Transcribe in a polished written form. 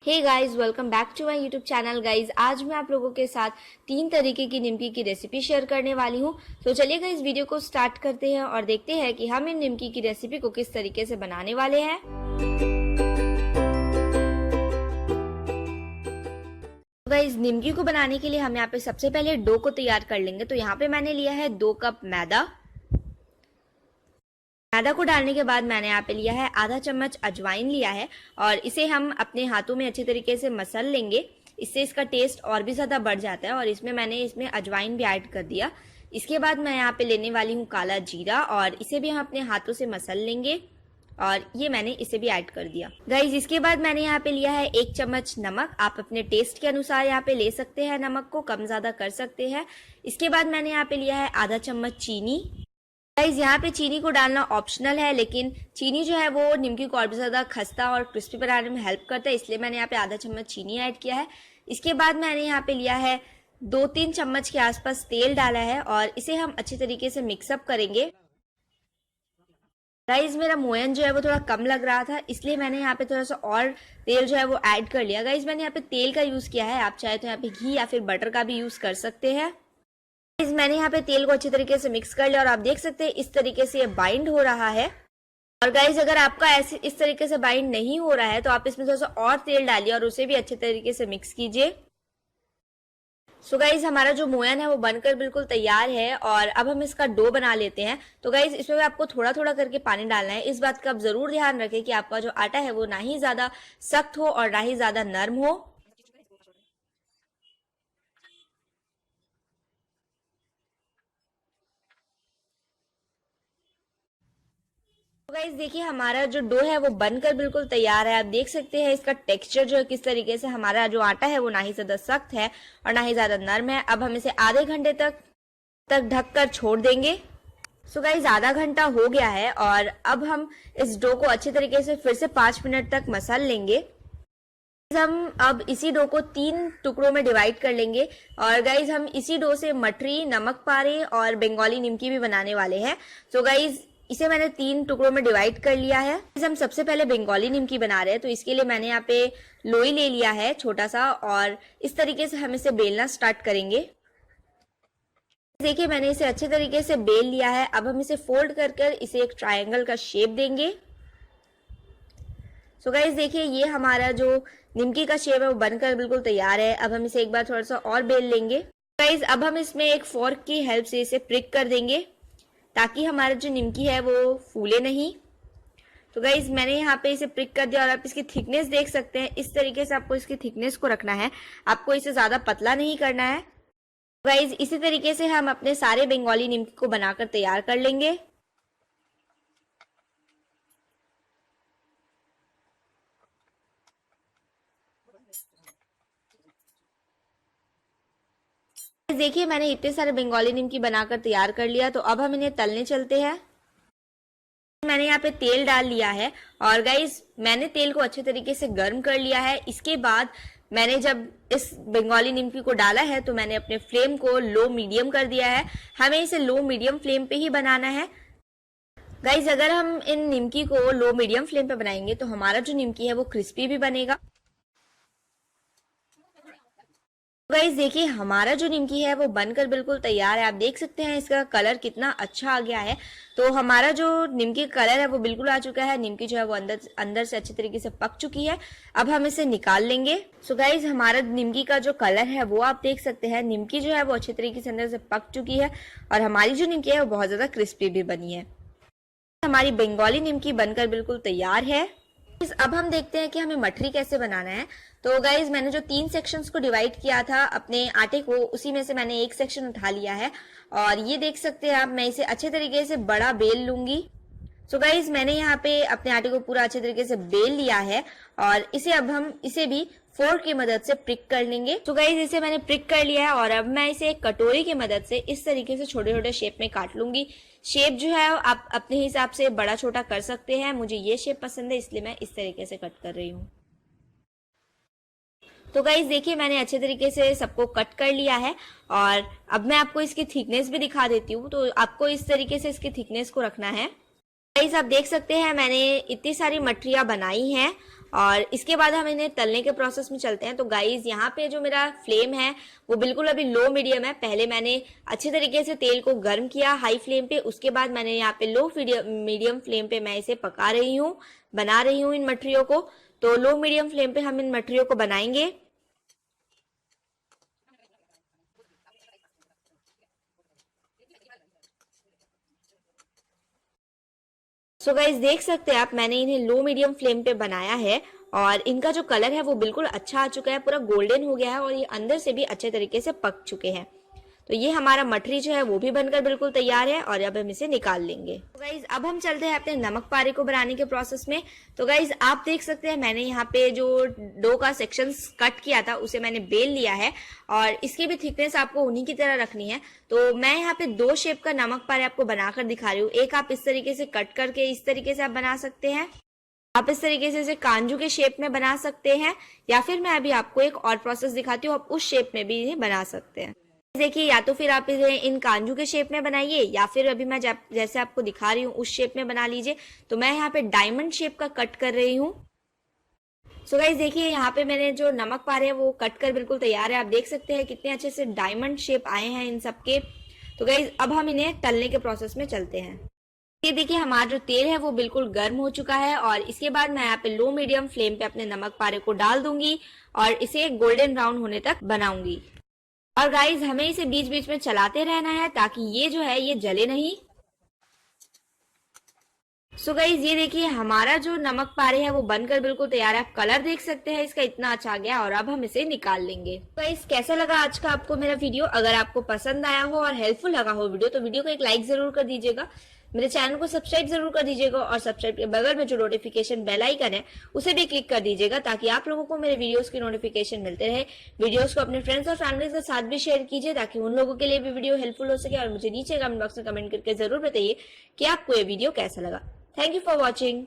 Hey guys, welcome back to my YouTube channel. Guys, आज मैं आप लोगों के साथ 3 तरीके की निमकी की रेसिपी शेयर करने वाली हूँ। तो चलिए गाइस, वीडियो को स्टार्ट करते हैं और देखते हैं कि हम इन निमकी की रेसिपी को किस तरीके से बनाने वाले हैं। गाइस, निमकी को बनाने के लिए हम यहाँ पे सबसे पहले डो को तैयार कर लेंगे। तो यहाँ पे मैंने लिया है 2 कप मैदा। मैदा को डालने के बाद मैंने यहाँ पे लिया है आधा चम्मच अजवाइन लिया है और इसे हम अपने हाथों में अच्छे तरीके से मसल लेंगे। इससे इसका टेस्ट और भी ज़्यादा बढ़ जाता है और इसमें अजवाइन भी ऐड कर दिया। इसके बाद मैं यहाँ पे लेने वाली हूँ काला जीरा और इसे भी हम अपने हाथों से मसल लेंगे और ये मैंने इसे भी ऐड कर दिया। गाइज, इसके बाद मैंने यहाँ पे लिया है 1 चम्मच नमक। आप अपने टेस्ट के अनुसार यहाँ पे ले सकते हैं, नमक को कम ज़्यादा कर सकते हैं। इसके बाद मैंने यहाँ पे लिया है आधा चम्मच चीनी। गाइस, यहाँ पे चीनी को डालना ऑप्शनल है, लेकिन चीनी जो है वो निमकी को और भी ज़्यादा खस्ता और क्रिस्पी बनाने में हेल्प करता है, इसलिए मैंने यहाँ पे आधा चम्मच चीनी ऐड किया है। इसके बाद मैंने यहाँ पे लिया है 2-3 चम्मच के आसपास तेल डाला है और इसे हम अच्छे तरीके से मिक्सअप करेंगे। गाइस, मेरा मोयन जो है वो थोड़ा कम लग रहा था, इसलिए मैंने यहाँ पे थोड़ा सा और तेल जो है वो ऐड कर लिया। गाइस, मैंने यहाँ पे तेल का यूज़ किया है, आप चाहे तो यहाँ पे घी या फिर बटर का भी यूज़ कर सकते हैं। मैंने यहाँ पे तेल को अच्छी तरीके से मिक्स कर लिया और आप देख सकते हैं इस तरीके से ये बाइंड हो रहा है। और गाइज, अगर आपका ऐसे इस तरीके से बाइंड नहीं हो रहा है तो आप इसमें थोड़ा सा और तेल डालिए और उसे भी अच्छे तरीके से मिक्स कीजिए। सो गाइज, हमारा जो मोयन है वो बनकर बिल्कुल तैयार है और अब हम इसका डो बना लेते हैं। तो गाइज, इसमें आपको थोड़ा थोड़ा करके पानी डालना है। इस बात का आप जरूर ध्यान रखें कि आपका जो आटा है वो ना ही ज्यादा सख्त हो और ना ही ज्यादा नर्म हो। तो गाइस, देखिए हमारा जो डो है वो बनकर बिल्कुल तैयार है। आप देख सकते हैं इसका टेक्सचर जो है किस तरीके से, हमारा जो आटा है वो ना ही ज्यादा सख्त है और ना ही ज्यादा नर्म है। अब हम इसे आधे घंटे तक ढककर छोड़ देंगे। सो गाइस, आधा घंटा हो गया है और अब हम इस डो को अच्छे तरीके से फिर से 5 मिनट तक मसल लेंगे। हम अब इसी डो को 3 टुकड़ों में डिवाइड कर लेंगे और गाइज हम इसी डो से मठरी, नमक पारे और बंगाली निमकी भी बनाने वाले हैं। तो गाइज, इसे मैंने 3 टुकड़ों में डिवाइड कर लिया है। हम सबसे पहले बंगाली निमकी बना रहे हैं, तो इसके लिए मैंने यहाँ पे लोई ले लिया है छोटा सा और इस तरीके से हम इसे बेलना स्टार्ट करेंगे। देखिए, मैंने इसे अच्छे तरीके से बेल लिया है। अब हम इसे फोल्ड कर कर इसे एक ट्रायंगल का शेप देंगे। सो गाइज, देखिए ये हमारा जो निमकी का शेप है वो बनकर बिल्कुल तैयार है। अब हम इसे एक बार थोड़ा सा और बेल लेंगे। गाइज, अब हम इसमें एक फोर्क की हेल्प से इसे प्रिक कर देंगे ताकि हमारा जो निमकी है वो फूले नहीं। तो गाइज, मैंने यहाँ पे इसे प्रिक कर दिया और आप इसकी थिकनेस देख सकते हैं। इस तरीके से आपको इसकी थिकनेस को रखना है, आपको इसे ज्यादा पतला नहीं करना है। गाइज, इसी तरीके से हम अपने सारे बंगाली निमकी को बनाकर तैयार कर लेंगे। देखिए, मैंने इतने सारे बंगाली निमकी बनाकर तैयार कर लिया। तो अब हम इन्हें तलने चलते हैं। मैंने यहाँ पे तेल डाल लिया है और गाइस, मैंने तेल को अच्छे तरीके से गर्म कर लिया है। इसके बाद मैंने जब इस बंगाली निमकी को डाला है तो मैंने अपने फ्लेम को लो मीडियम कर दिया है। हमें इसे लो मीडियम फ्लेम पे ही बनाना है। गाइस, अगर हम इन निमकी को लो मीडियम फ्लेम पे बनाएंगे तो हमारा जो निमकी है वो क्रिस्पी भी बनेगा। गाइस, देखिए हमारा जो निमकी है वो बनकर बिल्कुल तैयार है। आप देख सकते हैं इसका कलर कितना अच्छा आ गया है। तो हमारा जो निमकी का कलर है वो बिल्कुल आ चुका है। निमकी जो है वो अंदर से अच्छे तरीके से पक चुकी है। अब हम इसे निकाल लेंगे। सो गाइस, हमारा निमकी का जो कलर है वो आप देख सकते हैं। निमकी जो है वो अच्छे तरीके से अंदर से पक चुकी है और हमारी जो निमकी है वो बहुत ज्यादा क्रिस्पी भी बनी है। हमारी बंगाली निमकी बनकर बिल्कुल तैयार है। अब हम देखते हैं कि हमें मठरी कैसे बनाना है। तो गाइज, मैंने जो 3 सेक्शंस को डिवाइड किया था अपने आटे को, उसी में से मैंने एक सेक्शन उठा लिया है और ये देख सकते हैं आप, मैं इसे अच्छे तरीके से बड़ा बेल लूंगी। सो गाइज, मैंने यहाँ पे अपने आटे को पूरा अच्छे तरीके से बेल लिया है और अब हम इसे भी फोर्क की मदद से प्रिक कर लेंगे। तो गाइज, इसे मैंने प्रिक कर लिया है और अब मैं इसे एक कटोरी की मदद से इस तरीके से छोटे छोटे शेप में काट लूंगी। शेप जो है आप अपने हिसाब से बड़ा छोटा कर सकते हैं। मुझे ये शेप पसंद है, इसलिए मैं इस तरीके से कट कर रही हूँ। तो गाइज, देखिए मैंने अच्छे तरीके से सबको कट कर लिया है और अब मैं आपको इसकी थिकनेस भी दिखा देती हूँ। तो आपको इस तरीके से इसकी थिकनेस को रखना है। गाइस, आप देख सकते हैं मैंने इतनी सारी मठरियाँ बनाई हैं और इसके बाद हम इन्हें तलने के प्रोसेस में चलते हैं। तो गाइज यहाँ पे जो मेरा फ्लेम है वो बिल्कुल अभी लो मीडियम है। पहले मैंने अच्छे तरीके से तेल को गर्म किया हाई फ्लेम पे, उसके बाद मैंने यहाँ पे लो मीडियम फ्लेम पे मैं इसे पका रही हूँ, बना रही हूँ इन मठरियों को। तो लो मीडियम फ्लेम पे हम इन मठरियों को बनाएंगे। सो गाइज देख सकते हैं आप, मैंने इन्हें लो मीडियम फ्लेम पे बनाया है और इनका जो कलर है वो बिल्कुल अच्छा आ चुका है, पूरा गोल्डन हो गया है और ये अंदर से भी अच्छे तरीके से पक चुके हैं। तो ये हमारा मठरी जो है वो भी बनकर बिल्कुल तैयार है और अब हम इसे निकाल लेंगे। तो गाइज अब हम चलते हैं अपने नमक पारे को बनाने के प्रोसेस में। तो गाइज आप देख सकते हैं मैंने यहाँ पे जो डो का सेक्शन कट किया था उसे मैंने बेल लिया है और इसकी भी थिकनेस आपको उन्हीं की तरह रखनी है। तो मैं यहाँ पे 2 शेप का नमक पारे आपको बनाकर दिखा रही हूँ। एक आप इस तरीके से कट करके इस तरीके से आप बना सकते हैं, आप इस तरीके से इसे कांजू के शेप में बना सकते हैं, या फिर मैं अभी आपको एक और प्रोसेस दिखाती हूँ, आप उस शेप में भी इन्हें बना सकते हैं। देखिए या तो फिर आप इसे इन कांजू के शेप में बनाइए या फिर अभी मैं जैसे आपको दिखा रही हूँ उस शेप में बना लीजिए। तो मैं यहाँ पे डायमंड शेप का कट कर रही हूँ। सो गाइस देखिए यहाँ पे मैंने जो नमक पारे हैं वो कट कर बिल्कुल तैयार है। आप देख सकते हैं कितने अच्छे से डायमंड शेप आए हैं इन सबके। तो गाइस अब हम इन्हें तलने के प्रोसेस में चलते हैं। ये देखिए हमारा जो तेल है वो बिल्कुल गर्म हो चुका है और इसके बाद मैं यहाँ पे लो मीडियम फ्लेम पे अपने नमक पारे को डाल दूंगी और इसे गोल्डन ब्राउन होने तक बनाऊंगी। और गाइज हमें इसे बीच बीच में चलाते रहना है ताकि ये जो है ये जले नहीं। सो गाइज ये देखिए हमारा जो नमक पारे है वो बनकर बिल्कुल तैयार है। आप कलर देख सकते हैं इसका इतना अच्छा आ गया और अब हम इसे निकाल लेंगे। गाइज कैसा लगा आज का आपको मेरा वीडियो? अगर आपको पसंद आया हो और हेल्पफुल लगा हो वीडियो तो वीडियो को एक लाइक जरूर कर दीजिएगा, मेरे चैनल को सब्सक्राइब जरूर कर दीजिएगा और सब्सक्राइब के बगल में जो नोटिफिकेशन बेल आइकन है उसे भी क्लिक कर दीजिएगा ताकि आप लोगों को मेरे वीडियोस की नोटिफिकेशन मिलते रहे। वीडियोस को अपने फ्रेंड्स और फैमिली के साथ भी शेयर कीजिए ताकि उन लोगों के लिए भी वीडियो हेल्पफुल हो सके। और मुझे नीचे कमेंट बॉक्स में कमेंट करके जरूर बताइए कि आपको ये वीडियो कैसा लगा। Thank you for watching.